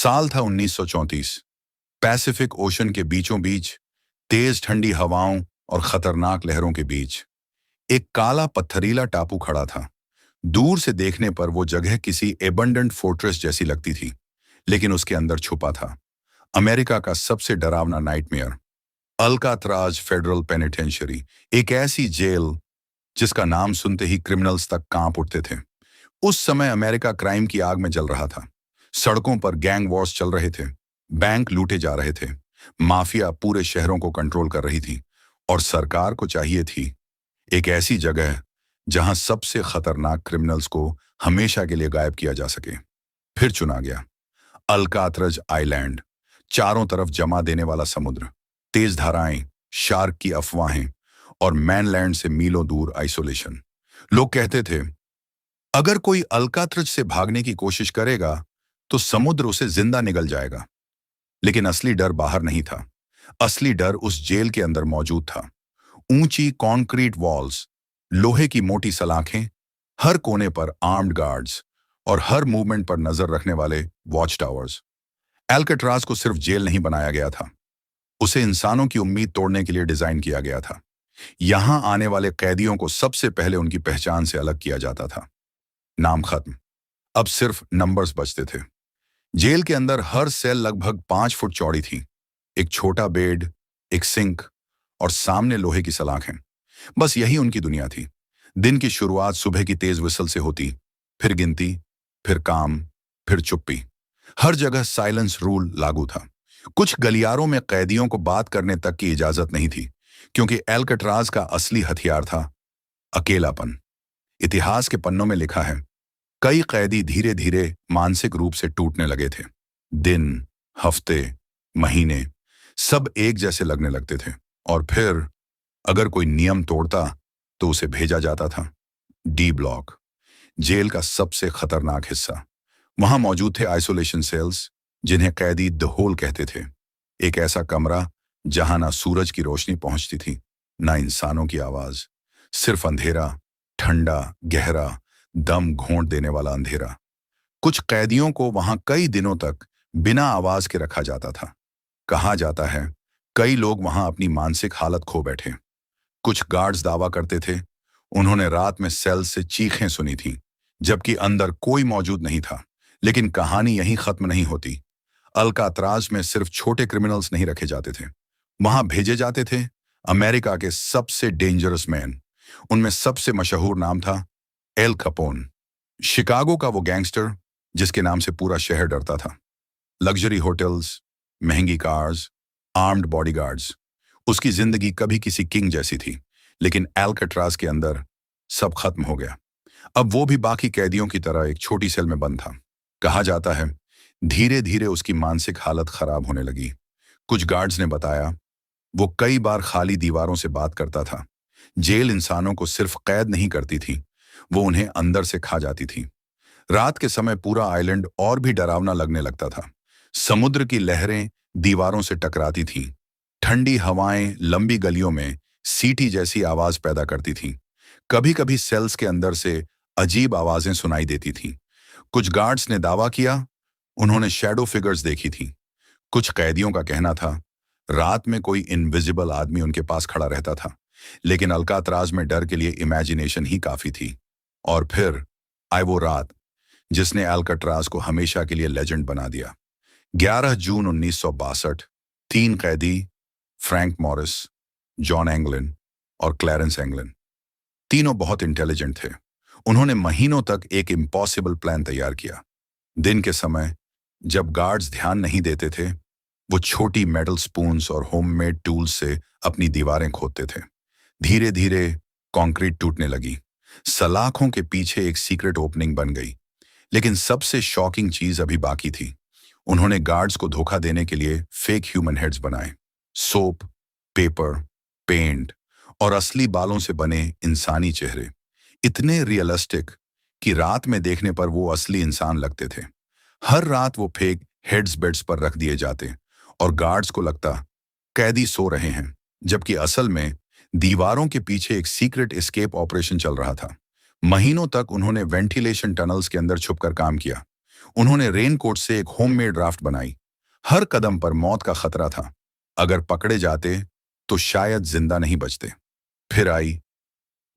साल था 1934। Pacific ocean के बीचों बीच, तेज ठंडी हवाओं और खतरनाक लहरों के बीच एक काला पत्थरीला टापू खड़ा था। दूर से देखने पर वो जगह किसी एबंडेंट फोर्ट्रेस जैसी लगती थी, लेकिन उसके अंदर छुपा था अमेरिका का सबसे डरावना नाइटमेयर, अल्कात्राज फेडरल पेनिटेंशियरी। एक ऐसी जेल जिसका नाम सुनते ही क्रिमिनल्स तक कांप उठते थे। उस समय अमेरिका क्राइम की आग में जल रहा था। सड़कों पर गैंग वॉर्स चल रहे थे, बैंक लूटे जा रहे थे, माफिया पूरे शहरों को कंट्रोल कर रही थी, और सरकार को चाहिए थी एक ऐसी जगह जहां सबसे खतरनाक क्रिमिनल्स को हमेशा के लिए गायब किया जा सके। फिर चुना गया अल्कात्रज आइलैंड। चारों तरफ जमा देने वाला समुद्र, तेज धाराएं, शार्क की अफवाहें और मैनलैंड से मीलों दूर आइसोलेशन। लोग कहते थे अगर कोई अल्कात्रज से भागने की कोशिश करेगा तो समुद्र उसे जिंदा निगल जाएगा। लेकिन असली डर बाहर नहीं था। असली डर उस जेल के अंदर मौजूद था। ऊंची कंक्रीट वॉल्स, लोहे की मोटी सलाखें, हर कोने पर आर्म्ड गार्ड्स और हर मूवमेंट पर नजर रखने वाले वॉच टावर्स। एल्काट्राज को सिर्फ जेल नहीं बनाया गया था, उसे इंसानों की उम्मीद तोड़ने के लिए डिजाइन किया गया था। यहां आने वाले कैदियों को सबसे पहले उनकी पहचान से अलग किया जाता था। नाम खत्म, अब सिर्फ नंबर्स बचते थे। जेल के अंदर हर सेल लगभग 5 फुट चौड़ी थी। एक छोटा बेड, एक सिंक और सामने लोहे की सलाखें। बस यही उनकी दुनिया थी। दिन की शुरुआत सुबह की तेज विसल से होती, फिर गिनती, फिर काम, फिर चुप्पी। हर जगह साइलेंस रूल लागू था। कुछ गलियारों में कैदियों को बात करने तक की इजाजत नहीं थी, क्योंकि एल्काट्राज का असली हथियार था अकेलापन। इतिहास के पन्नों में लिखा है कई कैदी धीरे धीरे मानसिक रूप से टूटने लगे थे। दिन, हफ्ते, महीने सब एक जैसे लगने लगते थे। और फिर अगर कोई नियम तोड़ता तो उसे भेजा जाता था डी ब्लॉक, जेल का सबसे खतरनाक हिस्सा। वहां मौजूद थे आइसोलेशन सेल्स, जिन्हें कैदी द होल कहते थे। एक ऐसा कमरा जहां ना सूरज की रोशनी पहुंचती थी, ना इंसानों की आवाज, सिर्फ अंधेरा, ठंडा, गहरा, दम घोंट देने वाला अंधेरा। कुछ कैदियों को वहां कई दिनों तक बिना आवाज के रखा जाता था। कहा जाता है कई लोग वहां अपनी मानसिक हालत खो बैठे। कुछ गार्ड्स दावा करते थे उन्होंने रात में सेल से चीखें सुनी थी, जबकि अंदर कोई मौजूद नहीं था। लेकिन कहानी यहीं खत्म नहीं होती। अल्कात्राज में सिर्फ छोटे क्रिमिनल्स नहीं रखे जाते थे, वहां भेजे जाते थे अमेरिका के सबसे डेंजरस मैन। उनमें सबसे मशहूर नाम था एल कैपोन, शिकागो का वो गैंगस्टर जिसके नाम से पूरा शहर डरता था। लग्जरी होटल्स, महंगी कार्स, आर्म्ड बॉडीगार्ड्स। उसकी जिंदगी कभी किसी किंग जैसी थी, लेकिन एल्काट्राज के अंदर सब खत्म हो गया। अब वो भी बाकी कैदियों की तरह एक छोटी सेल में बंद था। कहा जाता है धीरे धीरे उसकी मानसिक हालत खराब होने लगी। कुछ गार्ड्स ने बताया वो कई बार खाली दीवारों से बात करता था। जेल इंसानों को सिर्फ कैद नहीं करती थी, वो उन्हें अंदर से खा जाती थी। रात के समय पूरा आइलैंड और भी डरावना लगने लगता था। समुद्र की लहरें दीवारों से टकराती थीं। ठंडी हवाएं लंबी गलियों में सीटी जैसी आवाज पैदा करती थीं। कभी कभी सेल्स के अंदर से अजीब आवाजें सुनाई देती थीं। कुछ गार्ड्स ने दावा किया उन्होंने शैडो फिगर्स देखी थी। कुछ कैदियों का कहना था रात में कोई इनविजिबल आदमी उनके पास खड़ा रहता था। लेकिन अल्कात्राज में डर के लिए इमेजिनेशन ही काफी थी। और फिर आई वो रात जिसने अल्काट्राज को हमेशा के लिए लेजेंड बना दिया। 11 जून 1962। 3 कैदी, फ्रैंक मॉरिस, जॉन एंगलिन और क्लैरेंस एंगलिन, तीनों बहुत इंटेलिजेंट थे। उन्होंने महीनों तक एक इम्पॉसिबल प्लान तैयार किया। दिन के समय जब गार्ड्स ध्यान नहीं देते थे, वो छोटी मेटल स्पून्स और होममेड टूल्स से अपनी दीवारें खोदते थे। धीरे धीरे कंक्रीट टूटने लगी। सलाखों के पीछे एक सीक्रेट ओपनिंग बन गई। लेकिन सबसे शॉकिंग चीज अभी बाकी थी। उन्होंने गार्ड्स को धोखा देने के लिए फेक ह्यूमन हेड्स बनाए। सोप, पेपर, पेंट और असली बालों से बने इंसानी चेहरे, इतने रियलिस्टिक कि रात में देखने पर वो असली इंसान लगते थे। हर रात वो फेक हेड्स बेड्स पर रख दिए जाते और गार्ड्स को लगता कैदी सो रहे हैं, जबकि असल में दीवारों के पीछे एक सीक्रेट एस्केप ऑपरेशन चल रहा था। महीनों तक उन्होंने वेंटिलेशन टनल्स के अंदर छुपकर काम किया। उन्होंने रेनकोट से एक होममेड राफ्ट बनाई। हर कदम पर मौत का खतरा था। अगर पकड़े जाते तो शायद जिंदा नहीं बचते। फिर आई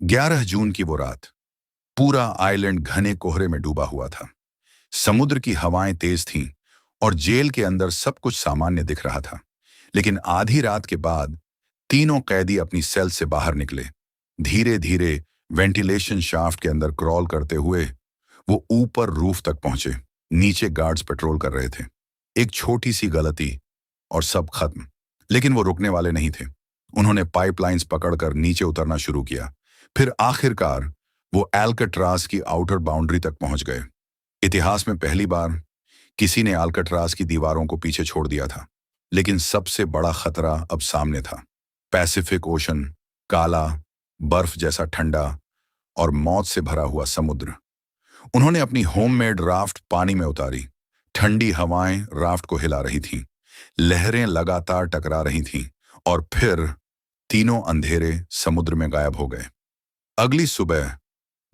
11 जून की वो रात। पूरा आइलैंड घने कोहरे में डूबा हुआ था। समुद्र की हवाएं तेज थीं और जेल के अंदर सब कुछ सामान्य दिख रहा था। लेकिन आधी रात के बाद तीनों कैदी अपनी सेल से बाहर निकले। धीरे धीरे वेंटिलेशन शाफ्ट के अंदर क्रॉल करते हुए वो ऊपर रूफ तक पहुंचे। नीचे गार्ड्स पेट्रोल कर रहे थे। एक छोटी सी गलती और सब खत्म। लेकिन वो रुकने वाले नहीं थे। उन्होंने पाइपलाइंस पकड़कर नीचे उतरना शुरू किया। फिर आखिरकार वो अल्काट्राज की आउटर बाउंड्री तक पहुंच गए। इतिहास में पहली बार किसी ने अल्काट्राज की दीवारों को पीछे छोड़ दिया था। लेकिन सबसे बड़ा खतरा अब सामने था। पैसिफिक ओशन, काला, बर्फ जैसा ठंडा और मौत से भरा हुआ समुद्र। उन्होंने अपनी होममेड राफ्ट पानी में उतारी। ठंडी हवाएं राफ्ट को हिला रही थीं। लहरें लगातार टकरा रही थीं और फिर तीनों अंधेरे समुद्र में गायब हो गए। अगली सुबह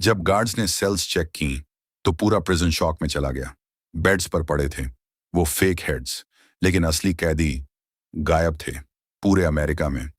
जब गार्ड्स ने सेल्स चेक की तो पूरा प्रिजन शॉक में चला गया। बेड्स पर पड़े थे वो फेक हेड्स, लेकिन असली कैदी गायब थे पूरे अमेरिका में।